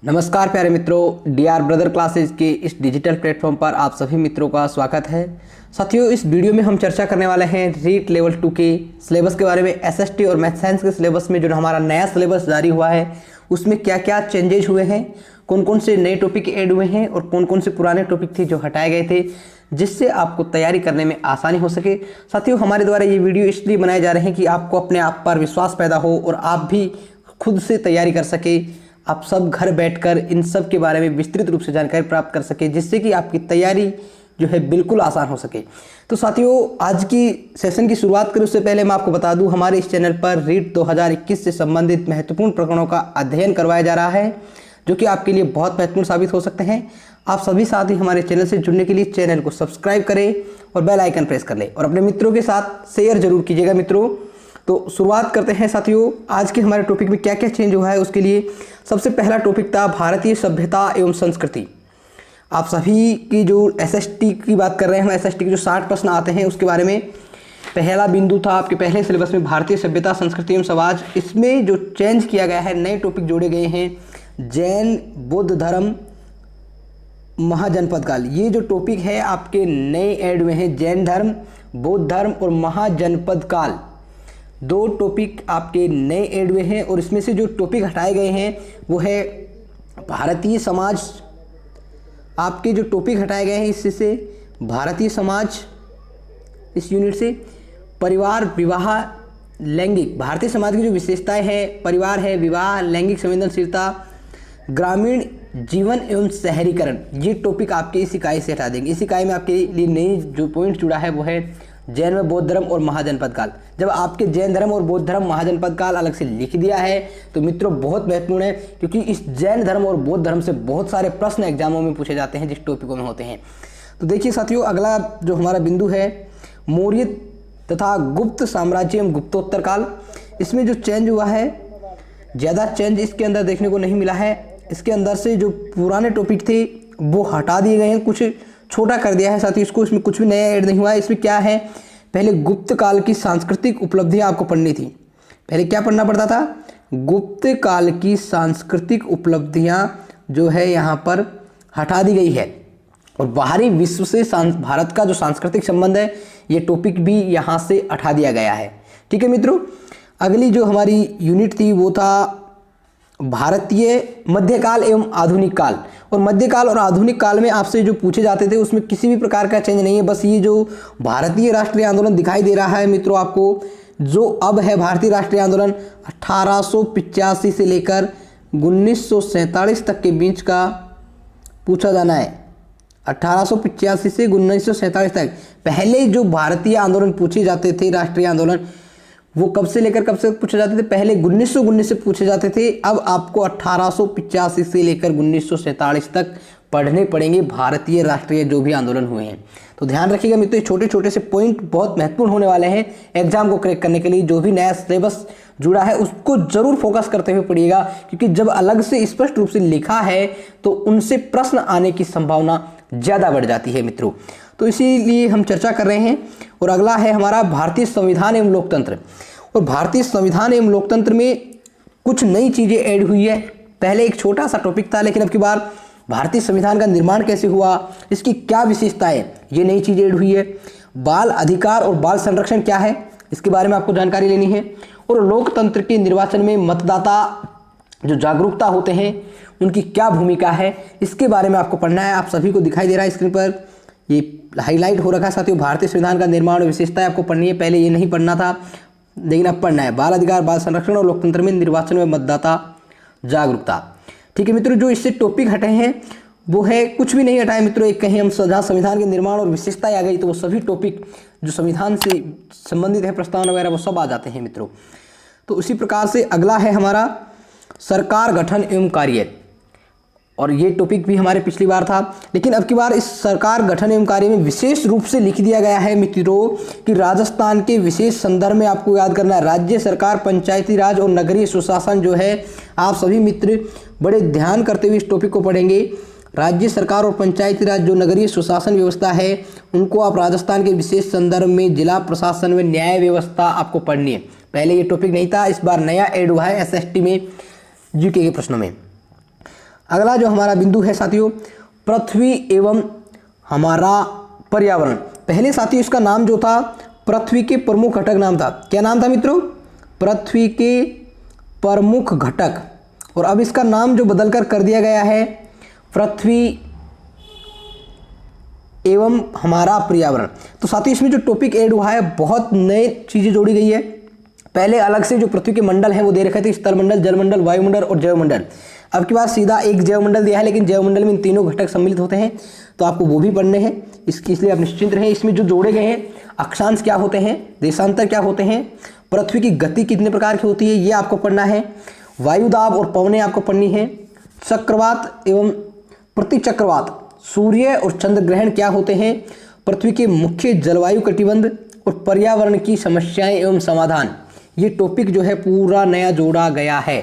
नमस्कार प्यारे मित्रों, डी आर ब्रदर क्लासेज के इस डिजिटल प्लेटफॉर्म पर आप सभी मित्रों का स्वागत है। साथियों, इस वीडियो में हम चर्चा करने वाले हैं रीट लेवल 2 के सिलेबस के बारे में। एसएसटी और मैथ साइंस के सिलेबस में जो हमारा नया सिलेबस जारी हुआ है उसमें क्या क्या चेंजेज हुए हैं, कौन कौन से नए टॉपिक ऐड हुए हैं और कौन कौन से पुराने टॉपिक थे जो हटाए गए थे, जिससे आपको तैयारी करने में आसानी हो सके। साथियों, हमारे द्वारा ये वीडियो इसलिए बनाए जा रहे हैं कि आपको अपने आप पर विश्वास पैदा हो और आप भी खुद से तैयारी कर सके। आप सब घर बैठकर इन सब के बारे में विस्तृत रूप से जानकारी प्राप्त कर सके, जिससे कि आपकी तैयारी जो है बिल्कुल आसान हो सके। तो साथियों, आज की सेशन की शुरुआत करें उससे पहले मैं आपको बता दूं, हमारे इस चैनल पर रीट 2021 से संबंधित महत्वपूर्ण प्रकरणों का अध्ययन करवाया जा रहा है, जो कि आपके लिए बहुत महत्वपूर्ण साबित हो सकते हैं। आप सभी साथी हमारे चैनल से जुड़ने के लिए चैनल को सब्सक्राइब करें और बेल आइकन प्रेस कर लें और अपने मित्रों के साथ शेयर जरूर कीजिएगा। मित्रों, तो शुरुआत करते हैं। साथियों, आज के हमारे टॉपिक में क्या क्या चेंज हुआ है उसके लिए सबसे पहला टॉपिक था भारतीय सभ्यता एवं संस्कृति। आप सभी की जो एसएसटी की बात कर रहे हैं, एसएसटी के जो 60 प्रश्न आते हैं उसके बारे में पहला बिंदु था आपके पहले सिलेबस में भारतीय सभ्यता, संस्कृति एवं समाज। इसमें जो चेंज किया गया है, नए टॉपिक जोड़े गए हैं, जैन, बौद्ध धर्म, महाजनपद काल। ये जो टॉपिक है आपके नए ऐड हुए हैं, जैन धर्म, बौद्ध धर्म और महाजनपद काल। दो टॉपिक आपके नए ऐड हुए हैं और इसमें से जो टॉपिक हटाए गए हैं वो है भारतीय समाज। आपके जो टॉपिक हटाए गए हैं इससे भारतीय समाज, इस यूनिट से परिवार, विवाह, लैंगिक। भारतीय समाज की जो विशेषताएं हैं, परिवार है, विवाह, लैंगिक संवेदनशीलता, ग्रामीण जीवन एवं शहरीकरण, ये टॉपिक आपके इस इकाई से हटा देंगे। इस इकाई में आपके लिए नई जो पॉइंट जुड़ा है वो है जैन में बौद्ध धर्म और महाजनपद काल। जब आपके जैन धर्म और बौद्ध धर्म, महाजनपद काल अलग से लिख दिया है तो मित्रों बहुत महत्वपूर्ण है, क्योंकि इस जैन धर्म और बौद्ध धर्म से बहुत सारे प्रश्न एग्जामों में पूछे जाते हैं जिस टॉपिकों में होते हैं। तो देखिए साथियों, अगला जो हमारा बिंदु है मौर्य तथा गुप्त साम्राज्य एवं गुप्तोत्तर काल। इसमें जो चेंज हुआ है, ज़्यादा चेंज इसके अंदर देखने को नहीं मिला है। इसके अंदर से जो पुराने टॉपिक थे वो हटा दिए गए हैं, कुछ छोटा कर दिया है साथियों इसको। इसमें कुछ भी नया ऐड नहीं हुआ है। इसमें क्या है, पहले गुप्त काल की सांस्कृतिक उपलब्धियां आपको पढ़नी थी। पहले क्या पढ़ना पड़ता था, गुप्त काल की सांस्कृतिक उपलब्धियां जो है यहाँ पर हटा दी गई है। और बाहरी विश्व से भारत का जो सांस्कृतिक संबंध है ये टॉपिक भी यहाँ से हटा दिया गया है। ठीक है मित्रों, अगली जो हमारी यूनिट थी वो था भारतीय मध्यकाल एवं आधुनिक काल। और मध्यकाल और आधुनिक काल में आपसे जो पूछे जाते थे उसमें किसी भी प्रकार का चेंज नहीं है। बस ये जो भारतीय राष्ट्रीय आंदोलन दिखाई दे रहा है मित्रों आपको, जो अब है भारतीय राष्ट्रीय आंदोलन 1885 से लेकर 1947 तक के बीच का पूछा जाना है। 1885 से 1947 तक पहले जो भारतीय आंदोलन पूछे जाते थे, राष्ट्रीय आंदोलन, वो कब से लेकर कब से पूछे जाते थे, पहले 1919 से पूछे जाते थे। अब आपको 1885 से लेकर 1947 तक पढ़ने पड़ेंगे भारतीय राष्ट्रीय जो भी आंदोलन हुए हैं। तो ध्यान रखिएगा मित्रों, ये छोटे छोटे से पॉइंट बहुत महत्वपूर्ण होने वाले हैं एग्जाम को क्रैक करने के लिए। जो भी नया सिलेबस जुड़ा है उसको जरूर फोकस करते हुए पढ़िएगा, क्योंकि जब अलग से स्पष्ट रूप से लिखा है तो उनसे प्रश्न आने की संभावना ज़्यादा बढ़ जाती है मित्रों। तो इसीलिए हम चर्चा कर रहे हैं। और अगला है हमारा भारतीय संविधान एवं लोकतंत्र। और भारतीय संविधान एवं लोकतंत्र में कुछ नई चीज़ें ऐड हुई है। पहले एक छोटा सा टॉपिक था, लेकिन अब की बार भारतीय संविधान का निर्माण कैसे हुआ, इसकी क्या विशेषताएं, ये नई चीज़ ऐड हुई है। बाल अधिकार और बाल संरक्षण क्या है, इसके बारे में आपको जानकारी लेनी है। और लोकतंत्र के निर्वाचन में मतदाता जो जागरूकता होते हैं उनकी क्या भूमिका है, इसके बारे में आपको पढ़ना है। आप सभी को दिखाई दे रहा है स्क्रीन पर, ये हाईलाइट हो रखा है साथियों। भारतीय संविधान का निर्माण और विशेषताएं आपको पढ़नी है। पहले ये नहीं पढ़ना था, लेकिन अब पढ़ना है। बाल अधिकार, बाल संरक्षण और लोकतंत्र में निर्वाचन में मतदाता जागरूकता। ठीक है मित्रों, जो इससे टॉपिक हटे हैं वो है, कुछ भी नहीं हटाए मित्रों। एक कहीं हम जहाँ संविधान के निर्माण और विशेषताएं आ गई तो वो सभी टॉपिक जो संविधान से संबंधित है, प्रस्तावना वगैरह, वो सब आ जाते हैं मित्रों। तो उसी प्रकार से अगला है हमारा सरकार गठन एवं कार्य। और ये टॉपिक भी हमारे पिछली बार था, लेकिन अब की बार इस सरकार गठन एवं कार्य में विशेष रूप से लिख दिया गया है मित्रों कि राजस्थान के विशेष संदर्भ में आपको याद करना है। राज्य सरकार, पंचायती राज और नगरीय सुशासन जो है, आप सभी मित्र बड़े ध्यान करते हुए इस टॉपिक को पढ़ेंगे। राज्य सरकार और पंचायती राज जो नगरीय सुशासन व्यवस्था है उनको आप राजस्थान के विशेष संदर्भ में जिला प्रशासन में न्याय व्यवस्था आपको पढ़नी है। पहले ये टॉपिक नहीं था, इस बार नया ऐड हुआ है एसएसटी में जीके के प्रश्नों में। अगला जो हमारा बिंदु है साथियों, पृथ्वी एवं हमारा पर्यावरण। पहले साथियों इसका नाम जो था पृथ्वी के प्रमुख घटक नाम था। क्या नाम था मित्रों? पृथ्वी के प्रमुख घटक। और अब इसका नाम जो बदलकर कर दिया गया है पृथ्वी एवं हमारा पर्यावरण। तो साथियों इसमें जो टॉपिक ऐड हुआ है बहुत नए चीज़ें जोड़ी गई है। पहले अलग से जो पृथ्वी के मंडल हैं वो दे रखे थे, स्थलमंडल, जलमंडल, वायुमंडल और जैवमंडल। अब की बात सीधा एक जैवमंडल दिया है, लेकिन जैवमंडल में इन तीनों घटक सम्मिलित होते हैं, तो आपको वो भी पढ़ने हैं, इसलिए आप निश्चिंत रहें। इसमें जो जोड़े गए हैं अक्षांश क्या होते हैं, देशांतर क्या होते हैं, पृथ्वी की गति कितने प्रकार की होती है ये आपको पढ़ना है, वायुदाब और पवनें आपको पढ़नी है, चक्रवात एवं प्रतिचक्रवात, सूर्य और चंद्र ग्रहण क्या होते हैं, पृथ्वी के मुख्य जलवायु कटिबंध और पर्यावरण की समस्याएं एवं समाधान। ये टॉपिक जो है पूरा नया जोड़ा गया है,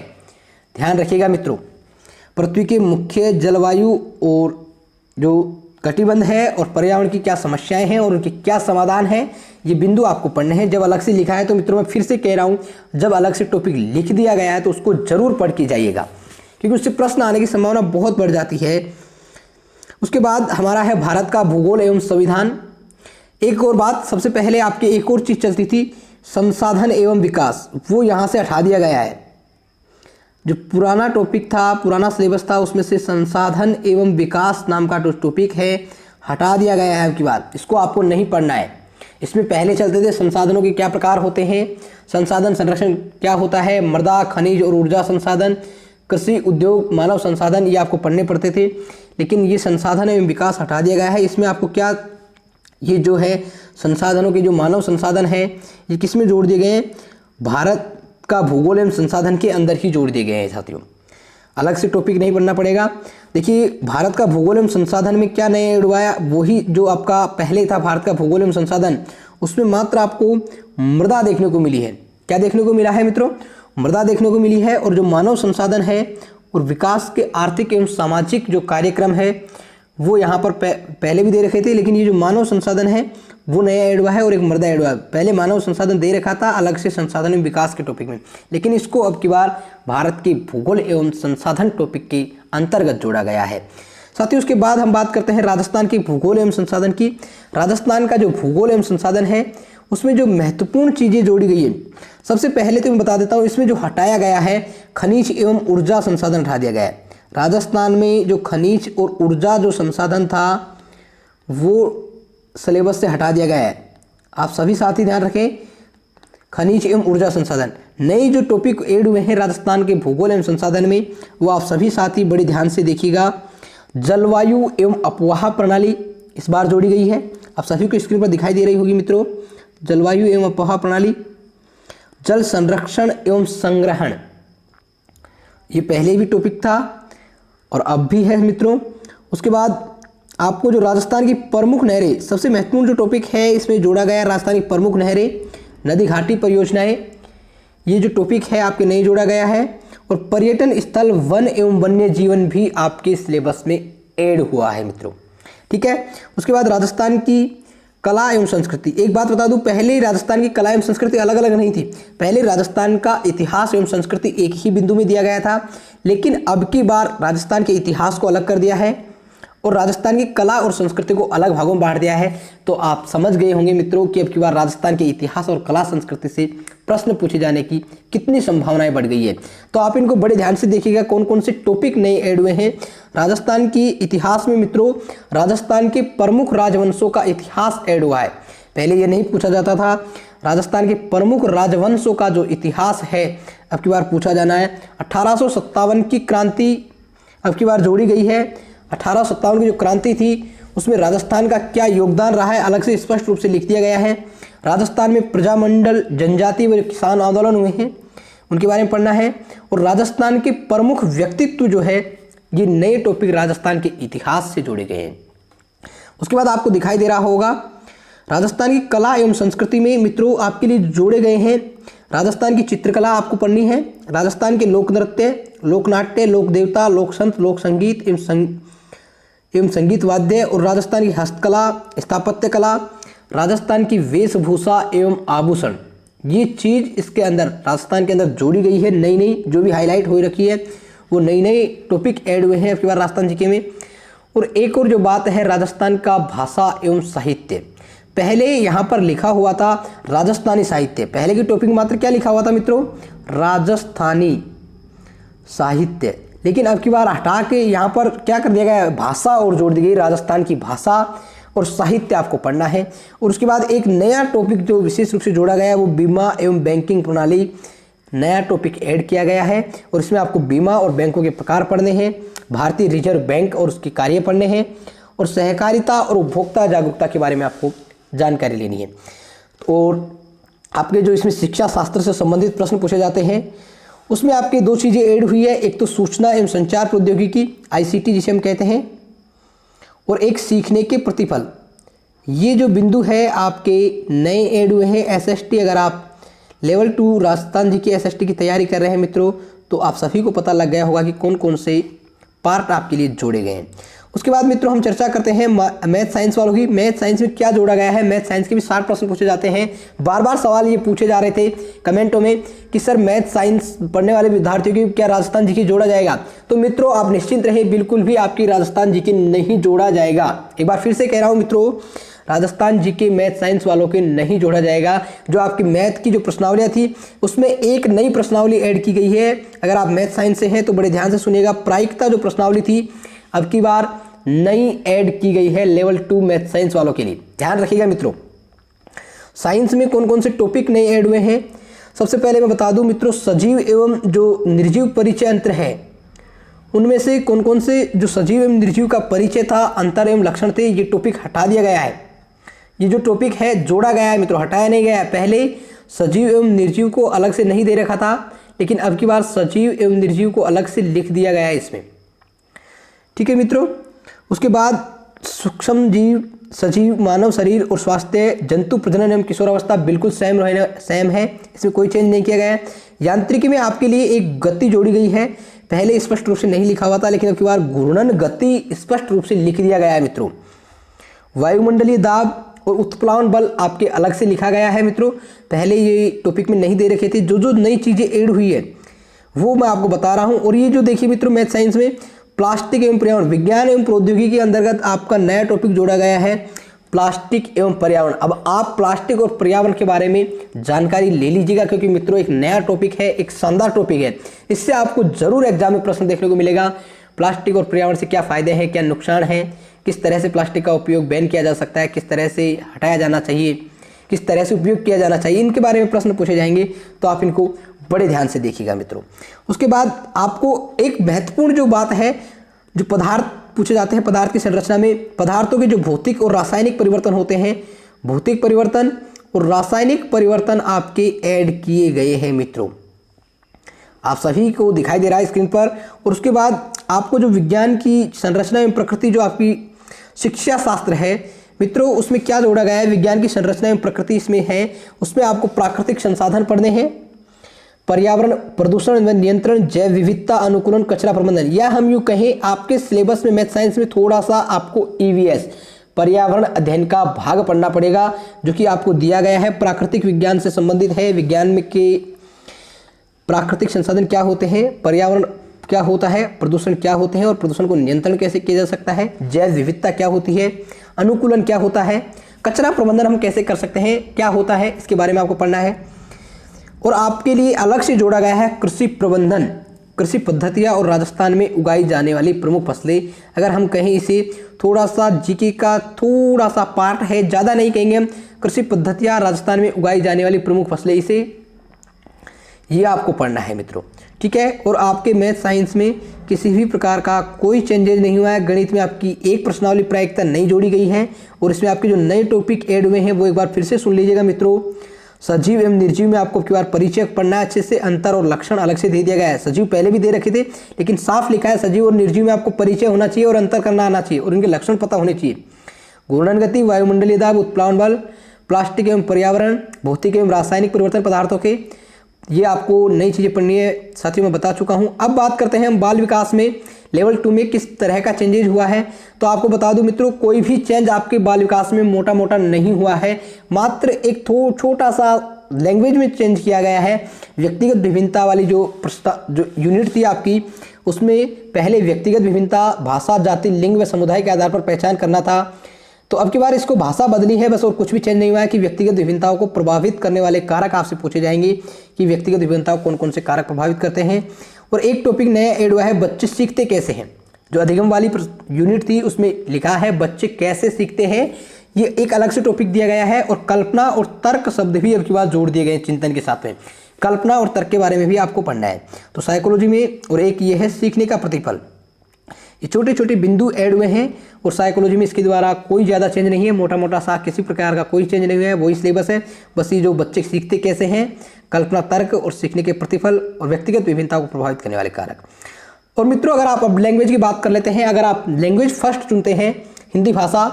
ध्यान रखिएगा मित्रों। पृथ्वी के मुख्य जलवायु और जो कटिबंध है और पर्यावरण की क्या समस्याएं हैं और उनके क्या समाधान है, ये बिंदु आपको पढ़ने हैं। जब अलग से लिखा है तो मित्रों मैं फिर से कह रहा हूँ, जब अलग से टॉपिक लिख दिया गया है तो उसको जरूर पढ़ के जाइएगा, क्योंकि उससे प्रश्न आने की संभावना बहुत बढ़ जाती है। उसके बाद हमारा है भारत का भूगोल एवं संविधान। एक और बात, सबसे पहले आपके एक और चीज़ चलती थी संसाधन एवं विकास, वो यहाँ से हटा दिया गया है। जो पुराना टॉपिक था, पुराना सिलेबस था, उसमें से संसाधन एवं विकास नाम का जो टॉपिक है हटा दिया गया है। अब की बात इसको आपको नहीं पढ़ना है। इसमें पहले चलते थे संसाधनों के क्या प्रकार होते हैं, संसाधन संरक्षण क्या होता है, मृदा, खनिज और ऊर्जा संसाधन, कृषि, उद्योग, मानव संसाधन, ये आपको पढ़ने पड़ते थे। लेकिन ये संसाधन एवं विकास हटा दिया गया है। इसमें आपको क्या, ये जो है संसाधनों के जो मानव संसाधन है ये किस में जोड़ दिए गए हैं, भारत का भूगोल एवं संसाधन के अंदर ही जोड़ दिए गए हैं साथियों, अलग से टॉपिक नहीं पढ़ना पड़ेगा। देखिए भारत का भूगोल एवं संसाधन में क्या नया ऐड हुआ है, वही जो आपका पहले था भारत का भूगोल एवं संसाधन, उसमें मात्र आपको मृदा देखने को मिली है। क्या देखने को मिला है मित्रों? मृदा देखने को मिली है। और जो मानव संसाधन है और विकास के आर्थिक एवं सामाजिक जो कार्यक्रम है वो यहाँ पर पहले भी दे रखे थे, लेकिन ये जो मानव संसाधन है वो नया ऐड हुआ है और एक मृदा ऐड हुआ है। पहले मानव संसाधन दे रखा था अलग से संसाधन एवं विकास के टॉपिक में, लेकिन इसको अब की बार भारत के भूगोल एवं संसाधन टॉपिक के अंतर्गत जोड़ा गया है। साथ ही उसके बाद हम बात करते हैं राजस्थान के भूगोल एवं संसाधन की। राजस्थान का जो भूगोल एवं संसाधन है उसमें जो महत्वपूर्ण चीज़ें जोड़ी गई है, सबसे पहले तो मैं बता देता हूँ, इसमें जो हटाया गया है खनिज एवं ऊर्जा संसाधन हटा दिया गया है। राजस्थान में जो खनिज और ऊर्जा जो संसाधन था वो सिलेबस से हटा दिया गया है। आप सभी साथी ध्यान रखें, खनिज एवं ऊर्जा संसाधन नए जो टॉपिक ऐड हुए हैं राजस्थान के भूगोल एवं संसाधन में, वो आप सभी साथी बड़े ध्यान से देखिएगा। जलवायु एवं अपवाह प्रणाली इस बार जोड़ी गई है, आप सभी को स्क्रीन पर दिखाई दे रही होगी मित्रों। जलवायु एवं अपवाह प्रणाली, जल संरक्षण एवं संग्रहण, ये पहले भी टॉपिक था और अब भी है मित्रों। उसके बाद आपको जो राजस्थान की प्रमुख नहरें, सबसे महत्वपूर्ण जो टॉपिक है इसमें जोड़ा गया राजस्थान की प्रमुख नहरें, नदी घाटी परियोजनाएं, ये जो टॉपिक है आपके नहीं जोड़ा गया है। और पर्यटन स्थल, वन एवं वन्य जीवन भी आपके सिलेबस में ऐड हुआ है मित्रों, ठीक है। उसके बाद राजस्थान की कला एवं संस्कृति, एक बात बता दूं, पहले राजस्थान की कला एवं संस्कृति अलग अलग नहीं थी। पहले राजस्थान का इतिहास एवं संस्कृति एक ही बिंदु में दिया गया था, लेकिन अब की बार राजस्थान के इतिहास को अलग कर दिया है और राजस्थान की कला और संस्कृति को अलग भागों में बांट दिया है। तो आप समझ गए होंगे मित्रों कि अब की बार राजस्थान के इतिहास और कला संस्कृति से प्रश्न पूछे जाने की कितनी संभावनाएं बढ़ गई है। तो आप इनको बड़े ध्यान से देखिएगा कौन कौन से टॉपिक नए ऐड हुए हैं। राजस्थान की इतिहास में मित्रों राजस्थान के प्रमुख राजवंशों का इतिहास ऐड हुआ है। पहले ये नहीं पूछा जाता था। राजस्थान के प्रमुख राजवंशों का जो इतिहास है अब की बार पूछा जाना है। 1857 की क्रांति अब की बार जोड़ी गई है। 1857 की जो क्रांति थी उसमें राजस्थान का क्या योगदान रहा है अलग से स्पष्ट रूप से लिख दिया गया है। राजस्थान में प्रजामंडल, जनजाति व किसान आंदोलन हुए हैं, उनके बारे में पढ़ना है। और राजस्थान के प्रमुख व्यक्तित्व जो है ये नए टॉपिक राजस्थान के इतिहास से जोड़े गए हैं। उसके बाद आपको दिखाई दे रहा होगा राजस्थान की कला एवं संस्कृति में मित्रों आपके लिए जोड़े गए हैं। राजस्थान की चित्रकला आपको पढ़नी है, राजस्थान के लोक नृत्य, लोक नाट्य, लोक देवता, लोक संत, लोक संगीत एवं संगीत वाद्य, और राजस्थान की हस्तकला, स्थापत्य कला, राजस्थान की वेशभूषा एवं आभूषण, ये चीज़ इसके अंदर राजस्थान के अंदर जोड़ी गई है। नई नई जो भी हाईलाइट हो रखी है वो नई नई टॉपिक ऐड हुए हैं आपके बार राजस्थान जीके में। और एक और जो बात है राजस्थान का भाषा एवं साहित्य, पहले यहाँ पर लिखा हुआ था राजस्थानी साहित्य, पहले की टॉपिक मात्र क्या लिखा हुआ था मित्रों, राजस्थानी साहित्य, लेकिन अब की बार हटा के यहाँ पर क्या कर दिया गया है, भाषा और जोड़ दी गई, राजस्थान की भाषा और साहित्य आपको पढ़ना है। और उसके बाद एक नया टॉपिक जो विशेष रूप से जोड़ा गया है वो बीमा एवं बैंकिंग प्रणाली, नया टॉपिक ऐड किया गया है और इसमें आपको बीमा और बैंकों के प्रकार पढ़ने हैं, भारतीय रिजर्व बैंक और उसके कार्य पढ़ने हैं, और सहकारिता और उपभोक्ता जागरूकता के बारे में आपको जानकारी लेनी है। और आपके जो इसमें शिक्षा शास्त्र से संबंधित प्रश्न पूछे जाते हैं उसमें आपके दो चीज़ें ऐड हुई है, एक तो सूचना एवं संचार प्रौद्योगिकी ICT जिसे हम कहते हैं, और एक सीखने के प्रतिफल। ये जो बिंदु है आपके नए ऐड हुए हैं। SST, अगर आप लेवल 2 राजस्थान जी के SST की तैयारी कर रहे हैं मित्रों तो आप सभी को पता लग गया होगा कि कौन कौन से पार्ट आपके लिए जोड़े गए हैं। उसके बाद मित्रों हम चर्चा करते हैं मैथ साइंस वालों की। मैथ साइंस में क्या जोड़ा गया है, मैथ साइंस के भी 60 प्रश्न पूछे जाते हैं। बार बार सवाल ये पूछे जा रहे थे कमेंटों में कि सर मैथ साइंस पढ़ने वाले विद्यार्थियों की क्या राजस्थान जीके जोड़ा जाएगा। तो मित्रों आप निश्चिंत रहे, बिल्कुल भी आपकी राजस्थान जीके नहीं जोड़ा जाएगा। एक बार फिर से कह रहा हूँ मित्रों, राजस्थान जीके मैथ साइंस वालों के नहीं जोड़ा जाएगा। जो आपकी मैथ की जो प्रश्नावलियाँ थी उसमें एक नई प्रश्नावली ऐड की गई है। अगर आप मैथ साइंस से हैं तो बड़े ध्यान से सुनिएगा, प्रायिकता जो प्रश्नावली थी अब की बार नई ऐड की गई है लेवल 2 मैथ साइंस वालों के लिए, ध्यान रखिएगा मित्रों। साइंस में कौन कौन से टॉपिक नए ऐड हुए हैं, सबसे पहले मैं बता दूं मित्रों, सजीव एवं जो निर्जीव परिचय अंतर है उनमें से कौन कौन से जो सजीव एवं निर्जीव का परिचय था, अंतर एवं लक्षण थे, ये टॉपिक हटा दिया गया है। ये जो टॉपिक है जोड़ा गया है मित्रों, हटाया नहीं गया है। पहले सजीव एवं निर्जीव को अलग से नहीं दे रखा था, लेकिन अब की बार सजीव एवं निर्जीव को अलग से लिख दिया गया है इसमें, ठीक है मित्रों। उसके बाद सूक्ष्म जीव, सजीव, मानव शरीर और स्वास्थ्य, जंतु प्रजनन एवं किशोरावस्था बिल्कुल सेम है, इसमें कोई चेंज नहीं किया गया है। यांत्रिकी में आपके लिए एक गति जोड़ी गई है, पहले स्पष्ट रूप से नहीं लिखा हुआ था, लेकिन अब की बार घूर्णन गति स्पष्ट रूप से लिख दिया गया है मित्रों। वायुमंडलीय दाब और उत्प्लावन बल आपके अलग से लिखा गया है मित्रों, पहले ये टॉपिक में नहीं दे रखे थे। जो जो नई चीज़ें ऐड हुई है वो मैं आपको बता रहा हूँ। और ये जो देखिए मित्रों मैथ साइंस में प्लास्टिक एवं पर्यावरण, विज्ञान एवं प्रौद्योगिकी के अंतर्गत आपका नया टॉपिक जोड़ा गया है प्लास्टिक एवं पर्यावरण। अब आप प्लास्टिक और पर्यावरण के बारे में जानकारी ले लीजिएगा, क्योंकि मित्रों एक नया टॉपिक है, एक शानदार टॉपिक है, इससे आपको जरूर एग्जाम में प्रश्न देखने को मिलेगा। प्लास्टिक और पर्यावरण से क्या फायदे हैं, क्या नुकसान है, किस तरह से प्लास्टिक का उपयोग बैन किया जा सकता है, किस तरह से हटाया जाना चाहिए, किस तरह से उपयोग किया जाना चाहिए, इनके बारे में प्रश्न पूछे जाएंगे, तो आप इनको बड़े ध्यान से देखिएगा मित्रों। उसके बाद आपको एक महत्वपूर्ण जो बात है, जो पदार्थ पूछे जाते हैं, पदार्थ की संरचना में पदार्थों के जो भौतिक और रासायनिक परिवर्तन होते हैं, भौतिक परिवर्तन और रासायनिक परिवर्तन आपके ऐड किए गए हैं मित्रों, आप सभी को दिखाई दे रहा है स्क्रीन पर। और उसके बाद आपको जो विज्ञान की संरचना एवं प्रकृति, जो आपकी शिक्षा शास्त्र है मित्रों, उसमें क्या जोड़ा गया है, विज्ञान की संरचना एवं प्रकृति इसमें है, उसमें आपको प्राकृतिक संसाधन पढ़ने हैं, पर्यावरण प्रदूषण व नियंत्रण, जैव विविधता अनुकूलन, कचरा प्रबंधन, या हम यूँ कहें आपके सिलेबस में मैथ साइंस में थोड़ा सा आपको EVS पर्यावरण अध्ययन का भाग पढ़ना पड़ेगा, जो कि आपको दिया गया है, प्राकृतिक विज्ञान से संबंधित है। विज्ञान में के प्राकृतिक संसाधन क्या होते हैं, पर्यावरण क्या होता है, प्रदूषण क्या होते हैं और प्रदूषण को नियंत्रण कैसे किया जा सकता है, जैव विविधता क्या होती है, अनुकूलन क्या होता है, कचरा प्रबंधन हम कैसे कर सकते हैं, क्या होता है, इसके बारे में आपको पढ़ना है। और आपके लिए अलग से जोड़ा गया है कृषि प्रबंधन, कृषि पद्धतियाँ और राजस्थान में उगाई जाने वाली प्रमुख फसलें। अगर हम कहें इसे थोड़ा सा जीके का थोड़ा सा पार्ट है, ज़्यादा नहीं कहेंगे हम, कृषि पद्धतियाँ राजस्थान में उगाई जाने वाली प्रमुख फसलें, इसे ये आपको पढ़ना है मित्रों, ठीक है। और आपके मैथ साइंस में किसी भी प्रकार का कोई चेंजेज नहीं हुआ है। गणित में आपकी एक प्रश्नावली प्रायिकता नहीं जोड़ी गई है, और इसमें आपके जो नए टॉपिक ऐड हुए हैं वो एक बार फिर से सुन लीजिएगा मित्रों। सजीव एवं निर्जीव में आपको एक बार परिचय पढ़ना है अच्छे से, अंतर और लक्षण अलग से दे दिया गया है। सजीव पहले भी दे रखे थे, लेकिन साफ लिखा है सजीव और निर्जीव में आपको परिचय होना चाहिए और अंतर करना आना चाहिए और इनके लक्षण पता होने चाहिए। घूर्णन गति, वायुमंडलीय दाब, उत्प्लावन बल, प्लास्टिक एवं पर्यावरण, भौतिक एवं रासायनिक परिवर्तन पदार्थों के, ये आपको नई चीज़ें पढ़नी है साथियों, मैं बता चुका हूँ। अब बात करते हैं हम बाल विकास में लेवल 2 में किस तरह का चेंजेज हुआ है। तो आपको बता दूं मित्रों, कोई भी चेंज आपके बाल विकास में मोटा मोटा नहीं हुआ है, मात्र एक छोटा सा लैंग्वेज में चेंज किया गया है। व्यक्तिगत विभिन्नता वाली जो यूनिट थी आपकी, उसमें पहले व्यक्तिगत विभिन्नता, भाषा, जाति, लिंग व समुदाय के आधार पर पहचान करना था। तो अब की बार इसको भाषा बदली है बस, और कुछ भी चेंज नहीं हुआ है कि व्यक्तिगत विभिन्नताओं को प्रभावित करने वाले कारक आपसे पूछे जाएंगे कि व्यक्तिगत विभिन्नताओं कौन कौन से कारक प्रभावित करते हैं। और एक टॉपिक नया ऐड हुआ है, बच्चे सीखते कैसे हैं। जो अधिगम वाली यूनिट थी उसमें लिखा है बच्चे कैसे सीखते हैं, ये एक अलग से टॉपिक दिया गया है। और कल्पना और तर्क शब्द भी अब की बार जोड़ दिए गए चिंतन के साथ में। कल्पना और तर्क के बारे में भी आपको पढ़ना है। तो साइकोलॉजी में, और एक ये है सीखने का प्रतिफल। ये छोटे छोटे बिंदु ऐड हुए हैं और साइकोलॉजी में इसके द्वारा कोई ज़्यादा चेंज नहीं है, मोटा मोटा सा किसी प्रकार का कोई चेंज नहीं हुआ है, वही सिलेबस है। बस ये जो बच्चे सीखते कैसे हैं, कल्पना, तर्क और सीखने के प्रतिफल और व्यक्तिगत विभिन्नता को प्रभावित करने वाले कारक। और मित्रों, अगर आप अब लैंग्वेज की बात कर लेते हैं, अगर आप लैंग्वेज फर्स्ट चुनते हैं हिंदी भाषा,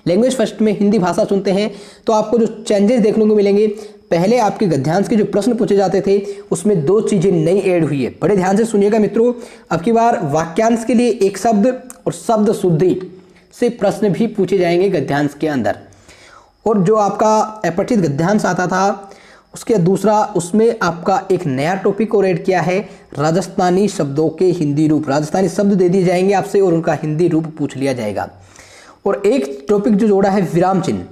लैंग्वेज फर्स्ट में हिंदी भाषा चुनते हैं, तो आपको जो चेंजेस देखने को मिलेंगे, पहले आपके गद्यांश के जो प्रश्न पूछे जाते थे उसमें 2 चीज़ें नई ऐड हुई है। बड़े ध्यान से सुनिएगा मित्रों, अब की बार वाक्यांश के लिए एक शब्द और शब्द शुद्धि से प्रश्न भी पूछे जाएंगे गद्यांश के अंदर। और जो आपका अपठित गद्यांश आता था उसके दूसरा, उसमें आपका एक नया टॉपिक और ऐड किया है, राजस्थानी शब्दों के हिंदी रूप। राजस्थानी शब्द दे दिए जाएंगे आपसे और उनका हिंदी रूप पूछ लिया जाएगा। और एक टॉपिक जो जोड़ा है विराम चिन्ह।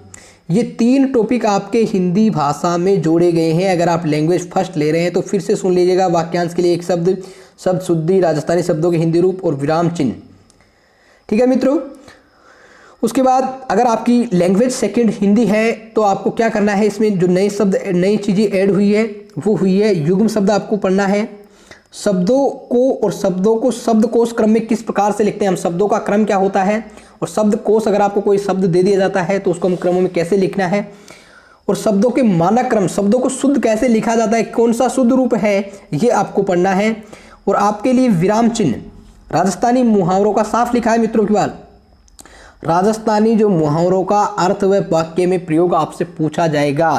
ये 3 टॉपिक आपके हिंदी भाषा में जोड़े गए हैं। अगर आप लैंग्वेज फर्स्ट ले रहे हैं तो फिर से सुन लीजिएगा, वाक्यांश के लिए एक शब्द, शब्द शुद्धि, राजस्थानी शब्दों के हिंदी रूप और विराम चिन्ह। ठीक है मित्रों। उसके बाद अगर आपकी लैंग्वेज सेकंड हिंदी है तो आपको क्या करना है, इसमें जो नए शब्द, नई चीज़ें ऐड हुई है वो हुई है युग्म शब्द आपको पढ़ना है। शब्दों को और शब्दों को शब्दकोश क्रम में किस प्रकार से लिखते हैं हम, शब्दों का क्रम क्या होता है, और शब्दकोश अगर आपको कोई शब्द दे दिया जाता है तो उसको हम क्रमों में कैसे लिखना है, और शब्दों के मानक क्रम, शब्दों को शुद्ध कैसे लिखा जाता है, कौन सा शुद्ध रूप है, ये आपको पढ़ना है। और आपके लिए विराम चिन्ह, राजस्थानी मुहावरों का साफ लिखा है मित्रों की बात, राजस्थानी जो मुहावरों का अर्थ व वाक्य में प्रयोग आपसे पूछा जाएगा।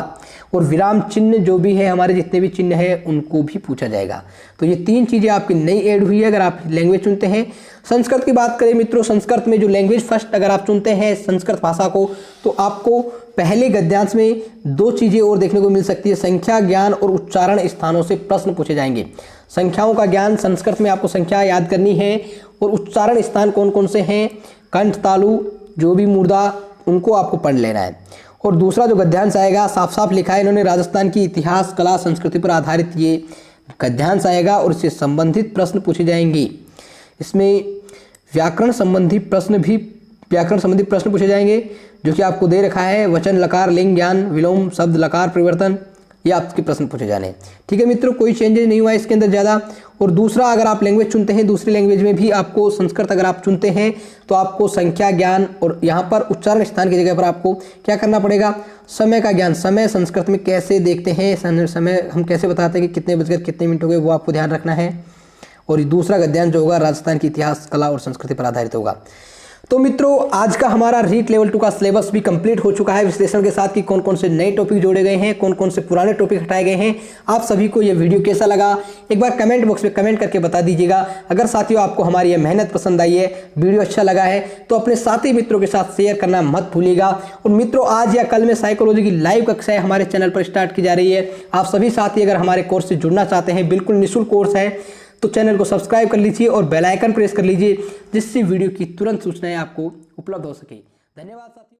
और विराम चिन्ह जो भी है, हमारे जितने भी चिन्ह है उनको भी पूछा जाएगा। तो ये 3 चीज़ें आपकी नई ऐड हुई है अगर आप लैंग्वेज चुनते हैं। संस्कृत की बात करें मित्रों, संस्कृत में जो लैंग्वेज फर्स्ट अगर आप चुनते हैं संस्कृत भाषा को, तो आपको पहले गद्यांश में 2 चीज़ें और देखने को मिल सकती है, संख्या ज्ञान और उच्चारण स्थानों से प्रश्न पूछे जाएंगे। संख्याओं का ज्ञान, संस्कृत में आपको संख्या याद करनी है, और उच्चारण स्थान कौन कौन से हैं, कंठ, तालु, जो भी मूर्धा, उनको आपको पढ़ लेना है। और दूसरा जो गद्यांश आएगा, साफ साफ लिखा है इन्होंने, राजस्थान की इतिहास, कला, संस्कृति पर आधारित ये गद्यांश आएगा और इससे संबंधित प्रश्न पूछे जाएंगे। इसमें व्याकरण संबंधी प्रश्न पूछे जाएंगे, जो कि आपको दे रखा है, वचन, लकार, लिंग, ज्ञान, विलोम, शब्द, लकार परिवर्तन, ये आपके प्रश्न पूछे जाने। ठीक है मित्रों, कोई चेंजेस नहीं हुआ है इसके अंदर ज़्यादा। और दूसरा, अगर आप लैंग्वेज चुनते हैं, दूसरी लैंग्वेज में भी आपको संस्कृत अगर आप चुनते हैं तो आपको संख्या ज्ञान और यहाँ पर उच्चारण स्थान की जगह पर आपको क्या करना पड़ेगा, समय का ज्ञान। समय संस्कृत में कैसे देखते हैं, समय हम कैसे बताते हैं कि कितने बजकर कितने मिनट हो गए, वो आपको ध्यान रखना है। और दूसरा गद्यांश जो होगा राजस्थान की इतिहास, कला और संस्कृति पर आधारित होगा। तो मित्रों, आज का हमारा रीट लेवल 2 का सिलेबस भी कंप्लीट हो चुका है विश्लेषण के साथ कि कौन कौन से नए टॉपिक जोड़े गए हैं, कौन कौन से पुराने टॉपिक हटाए गए हैं। आप सभी को यह वीडियो कैसा लगा, एक बार कमेंट बॉक्स में कमेंट करके बता दीजिएगा। अगर साथियों आपको हमारी यह मेहनत पसंद आई है, वीडियो अच्छा लगा है, तो अपने साथी मित्रों के साथ शेयर करना मत भूलिएगा। और मित्रों, आज या कल में साइकोलॉजी की लाइव कक्षाएं हमारे चैनल पर स्टार्ट की जा रही है। आप सभी साथी अगर हमारे कोर्स से जुड़ना चाहते हैं, बिल्कुल निःशुल्क कोर्स है, तो चैनल को सब्सक्राइब कर लीजिए और बेल आइकन प्रेस कर लीजिए, जिससे वीडियो की तुरंत सूचनाएं आपको उपलब्ध हो सके। धन्यवाद साथियों।